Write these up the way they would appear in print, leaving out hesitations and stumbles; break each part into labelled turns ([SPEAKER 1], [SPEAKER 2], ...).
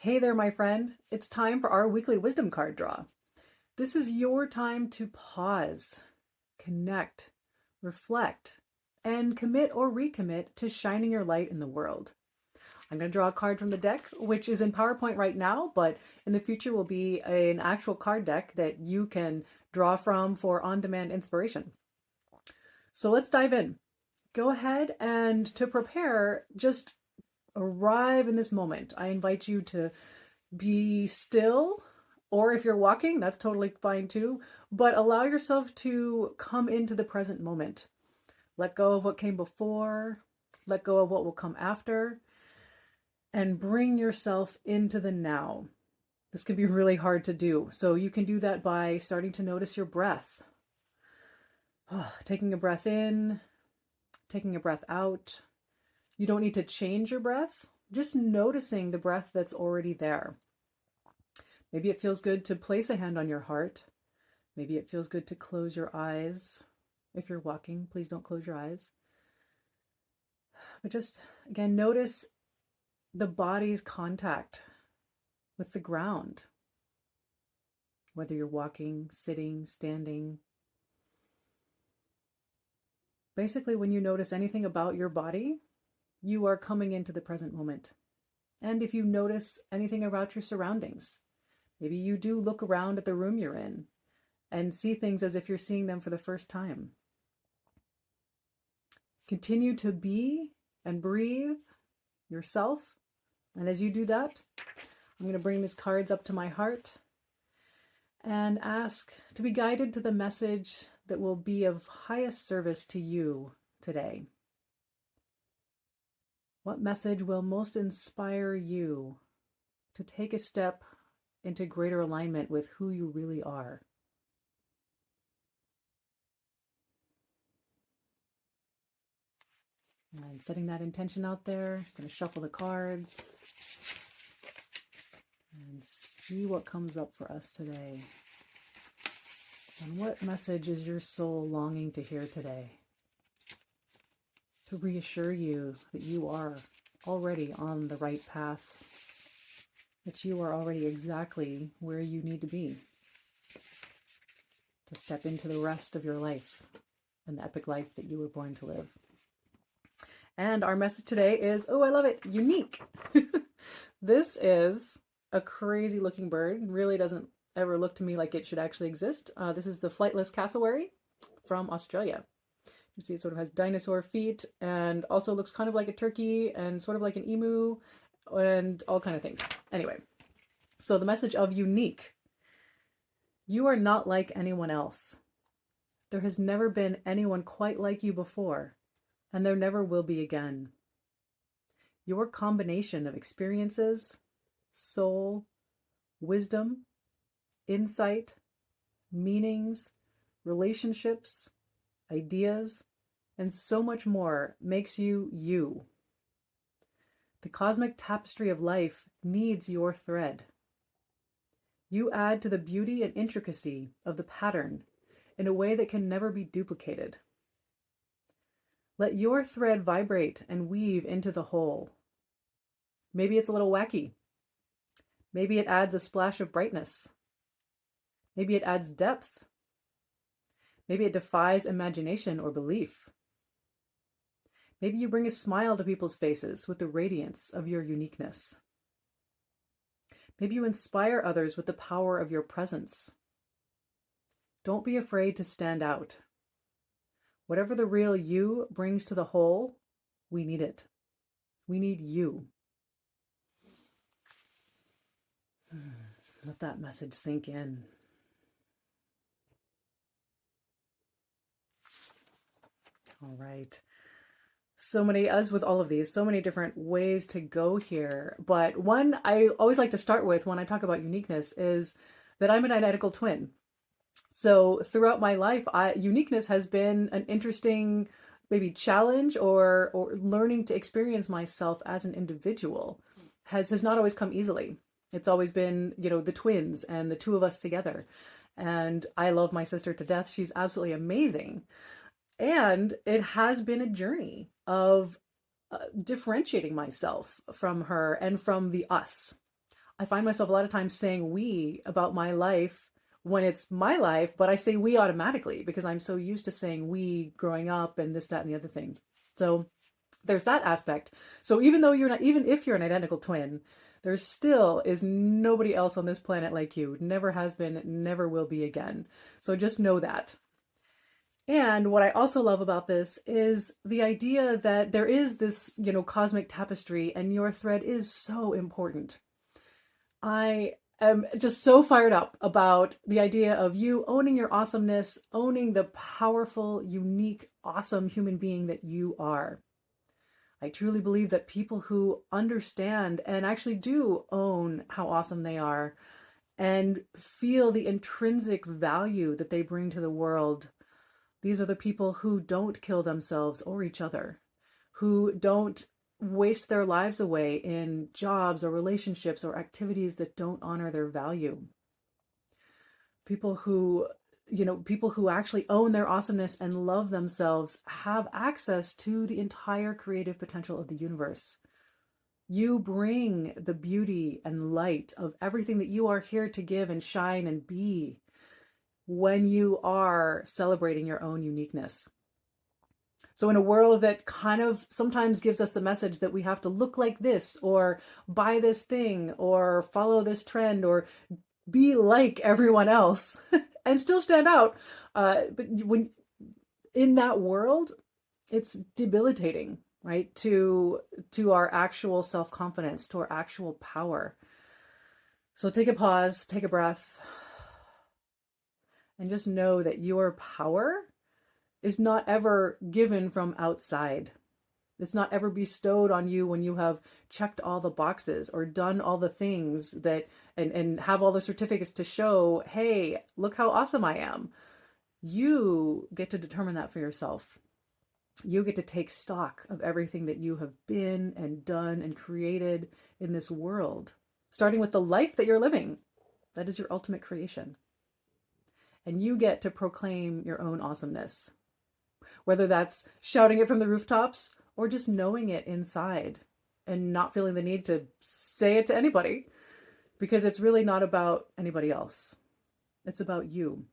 [SPEAKER 1] Hey there, my friend. It's time for our weekly wisdom card draw. This is your time to pause, connect, reflect, and commit or recommit to shining your light in the world. I'm going to draw a card from the deck, which is in PowerPoint right now, but in the future will be an actual card deck that you can draw from for on-demand inspiration. So let's dive in. Go ahead and to prepare, just arrive in this moment. I invite you to be still, or if you're walking, that's totally fine too, but allow yourself to come into the present moment. Let go of what came before, let go of what will come after, and bring yourself into the now. This can be really hard to do. So you can do that by starting to notice your breath. Taking a breath in, taking a breath out. You don't need to change your breath, just noticing the breath that's already there. Maybe it feels good to place a hand on your heart. Maybe it feels good to close your eyes. If you're walking, please don't close your eyes. But just, again, notice the body's contact with the ground. Whether you're walking, sitting, standing. Basically, when you notice anything about your body, you are coming into the present moment. And if you notice anything about your surroundings, maybe you do look around at the room you're in and see things as if you're seeing them for the first time. Continue to be and breathe yourself. And as you do that, I'm going to bring these cards up to my heart and ask to be guided to the message that will be of highest service to you today. What message will most inspire you to take a step into greater alignment with who you really are? And setting that intention out there, I'm going to shuffle the cards and see what comes up for us today. And what message is your soul longing to hear today? To reassure you that you are already on the right path, that you are already exactly where you need to be to step into the rest of your life and the epic life that you were born to live. And our message today is, oh, I love it, unique. This is a crazy looking bird. Really doesn't ever look to me like it should actually exist. This is the flightless cassowary from Australia. You see it sort of has dinosaur feet and also looks kind of like a turkey and sort of like an emu and all kind of things. Anyway, so the message of unique. You are not like anyone else. There has never been anyone quite like you before, and there never will be again. Your combination of experiences, soul, wisdom, insight, meanings, relationships, ideas, and so much more makes you you. The cosmic tapestry of life needs your thread. You add to the beauty and intricacy of the pattern in a way that can never be duplicated. Let your thread vibrate and weave into the whole. Maybe it's a little wacky. Maybe it adds a splash of brightness. Maybe it adds depth. Maybe it defies imagination or belief. Maybe you bring a smile to people's faces with the radiance of your uniqueness. Maybe you inspire others with the power of your presence. Don't be afraid to stand out. Whatever the real you brings to the whole, we need it. We need you. Let that message sink in. All right. So many, as with all of these, so many different ways to go here. But one I always like to start with when I talk about uniqueness is that I'm an identical twin. So throughout my life, uniqueness has been an interesting maybe challenge or learning to experience myself as an individual has not always come easily. It's always been, the twins and the two of us together. And I love my sister to death. She's absolutely amazing. And it has been a journey of differentiating myself from her and from the us. I find myself a lot of times saying we about my life when it's my life, but I say we automatically because I'm so used to saying we growing up and this, that, and the other thing. So there's that aspect. So even though you're not, even if you're an identical twin, there still is nobody else on this planet like you. Never has been, never will be again. So just know that. And what I also love about this is the idea that there is this, cosmic tapestry and your thread is so important. I am just so fired up about the idea of you owning your awesomeness, owning the powerful, unique, awesome human being that you are. I truly believe that people who understand and actually do own how awesome they are and feel the intrinsic value that they bring to the world, these are the people who don't kill themselves or each other, who don't waste their lives away in jobs or relationships or activities that don't honor their value. People who, people who actually own their awesomeness and love themselves have access to the entire creative potential of the universe. You bring the beauty and light of everything that you are here to give and shine and be when you are celebrating your own uniqueness. So in a world that kind of sometimes gives us the message that we have to look like this or buy this thing or follow this trend or be like everyone else and still stand out. But when in that world, it's debilitating, right? To our actual self-confidence, to our actual power. So take a pause, take a breath, and just know that your power is not ever given from outside. It's not ever bestowed on you when you have checked all the boxes or done all the things that and have all the certificates to show, hey, look how awesome I am. You get to determine that for yourself. You get to take stock of everything that you have been and done and created in this world, starting with the life that you're living. That is your ultimate creation. And you get to proclaim your own awesomeness, whether that's shouting it from the rooftops or just knowing it inside and not feeling the need to say it to anybody, because it's really not about anybody else. It's about you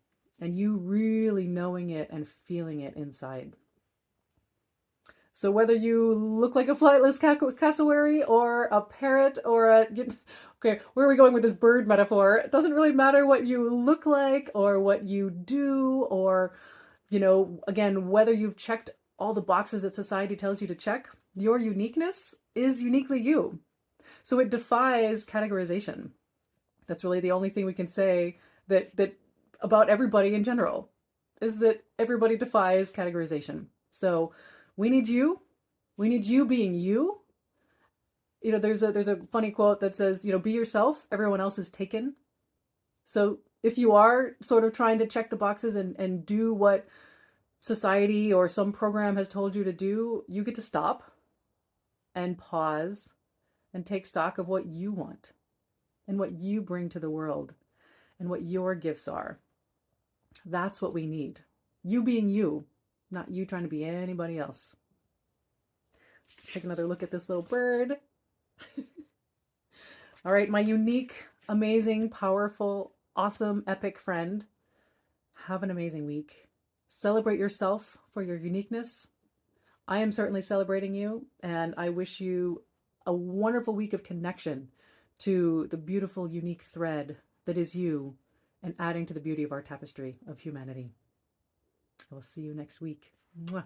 [SPEAKER 1] and you really knowing it and feeling it inside. So whether you look like a flightless cassowary or a parrot or okay, where are we going with this bird metaphor? It doesn't really matter what you look like or what you do or, again, whether you've checked all the boxes that society tells you to check, your uniqueness is uniquely you. So it defies categorization. That's really the only thing we can say that about everybody in general, is that everybody defies categorization. So we need you. We need you being you. There's a funny quote that says, be yourself, everyone else is taken. So if you are sort of trying to check the boxes and do what society or some program has told you to do, you get to stop and pause and take stock of what you want and what you bring to the world and what your gifts are. That's what we need. You being you, not you trying to be anybody else. Take another look at this little bird. All right, my unique, amazing, powerful, awesome, epic friend. Have an amazing week. Celebrate yourself for your uniqueness. I am certainly celebrating you, and I wish you a wonderful week of connection to the beautiful, unique thread that is you and adding to the beauty of our tapestry of humanity. I will see you next week. Mwah.